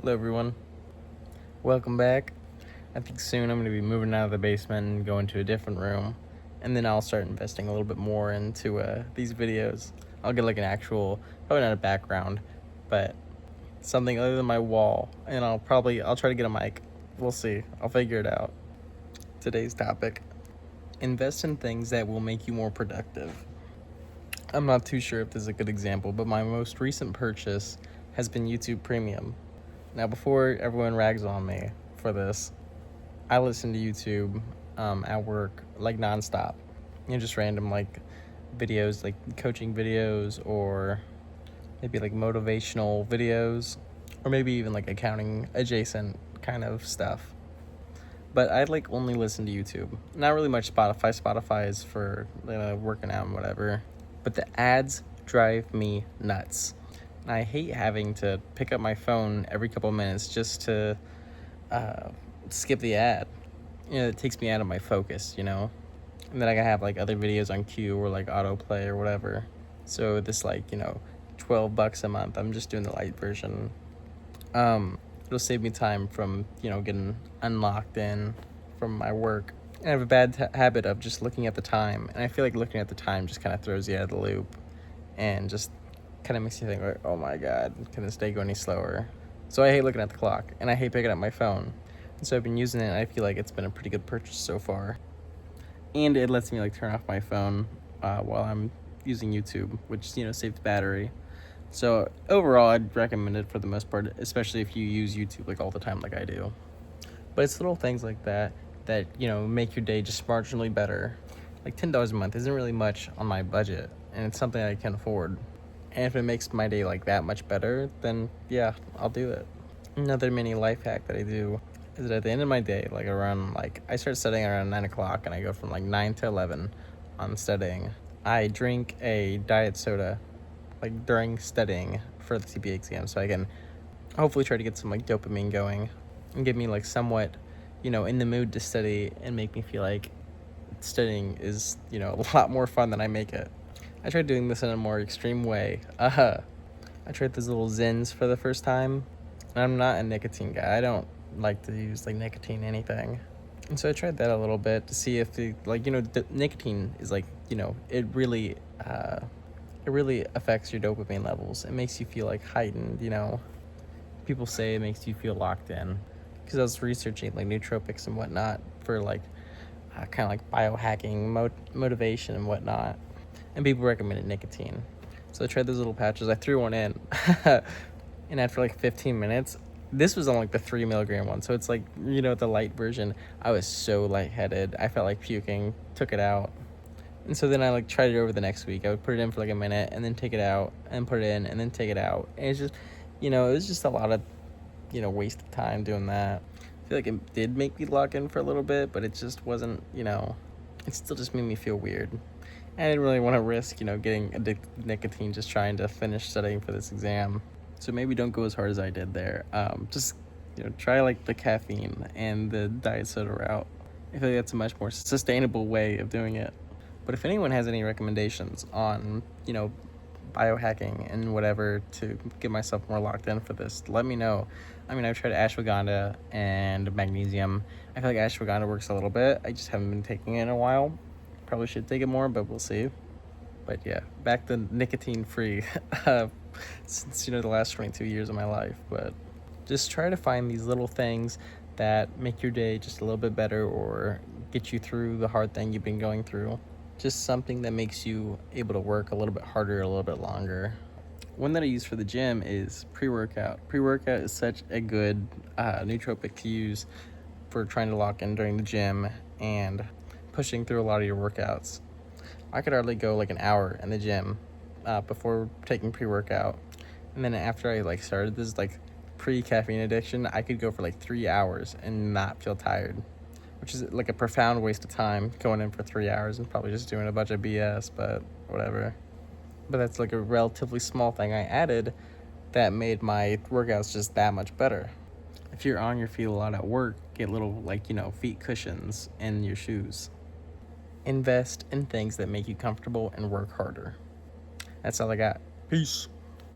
Hello everyone, welcome back. I think soon I'm going to be moving out of the basement and going to a different room, and then I'll start investing a little bit more into these videos. I'll get like an actual, probably not a background, but something other than my wall, and I'll try to get a mic. We'll see, I'll figure it out. Today's topic: invest in things that will make you more productive. I'm not too sure if this is a good example, but my most recent purchase has been YouTube Premium. Now, before everyone rags on me for this, I listen to YouTube at work like nonstop. Just random like videos, like coaching videos, or maybe like motivational videos, or maybe even like accounting adjacent kind of stuff. But I like only listen to YouTube. Not really much Spotify. Spotify is for working out and whatever. But the ads drive me nuts. I hate having to pick up my phone every couple of minutes just to skip the ad. It takes me out of my focus, And then I can have like other videos on cue or like autoplay or whatever. So this $12 a month, I'm just doing the light version. It'll save me time from, getting unlocked in from my work. And I have a bad habit of just looking at the time. And I feel like looking at the time just kind of throws you out of the loop and just kind of makes you think, like, oh my God, can this day go any slower? So I hate looking at the clock, and I hate picking up my phone. And so I've been using it, and I feel like it's been a pretty good purchase so far. And it lets me like turn off my phone while I'm using YouTube, which saves battery. So overall, I'd recommend it for the most part, especially if you use YouTube like all the time, like I do. But it's little things like that make your day just marginally better. Like $10 a month isn't really much on my budget, and it's something I can afford. And if it makes my day like that much better, then yeah, I'll do it. Another mini life hack that I do is that at the end of my day, like around I start studying around 9 o'clock, and I go from like 9 to 11 on studying. I drink a diet soda like during studying for the CPA exam, so I can hopefully try to get some like dopamine going and get me like somewhat in the mood to study and make me feel like studying is a lot more fun than I make it. I tried doing this in a more extreme way. I tried those little Zins for the first time, and I'm not a nicotine guy. I don't like to use like nicotine anything, and so I tried that a little bit to see if the nicotine is it really affects your dopamine levels. It makes you feel like heightened. People say it makes you feel locked in, because I was researching like nootropics and whatnot for kind of like biohacking motivation and whatnot. And people recommended nicotine. So I tried those little patches. I threw one in. And after like 15 minutes, this was on like the 3 milligram one. So it's like, the light version. I was so lightheaded. I felt like puking, took it out. And so then I tried it over the next week. I would put it in for like a minute and then take it out and put it in and then take it out. And it's just, it was just a lot of, waste of time doing that. I feel like it did make me lock in for a little bit, but it just wasn't, it still just made me feel weird. I didn't really want to risk, getting addicted to nicotine just trying to finish studying for this exam. So maybe don't go as hard as I did there. Just, try like the caffeine and the diet soda route. I feel like that's a much more sustainable way of doing it. But if anyone has any recommendations on, biohacking and whatever to get myself more locked in for this, let me know. I mean, I've tried ashwagandha and magnesium. I feel like ashwagandha works a little bit. I just haven't been taking it in a while. Probably should take it more, but we'll see. But yeah, back to nicotine free since the last 22 years of my life. But just try to find these little things that make your day just a little bit better or get you through the hard thing you've been going through. Just something that makes you able to work a little bit harder, a little bit longer. One that I use for the gym is pre-workout. Pre-workout is such a good nootropic to use for trying to lock in during the gym and pushing through a lot of your workouts. I could hardly go like an hour in the gym before taking pre-workout, and then after I started this pre-caffeine addiction, I could go for 3 hours and not feel tired, which is like a profound waste of time going in for 3 hours and probably just doing a bunch of BS, but whatever. But that's like a relatively small thing I added that made my workouts just that much better. If you're on your feet a lot at work, get little feet cushions in your shoes. Invest in things that make you comfortable and work harder. That's all I got. Peace.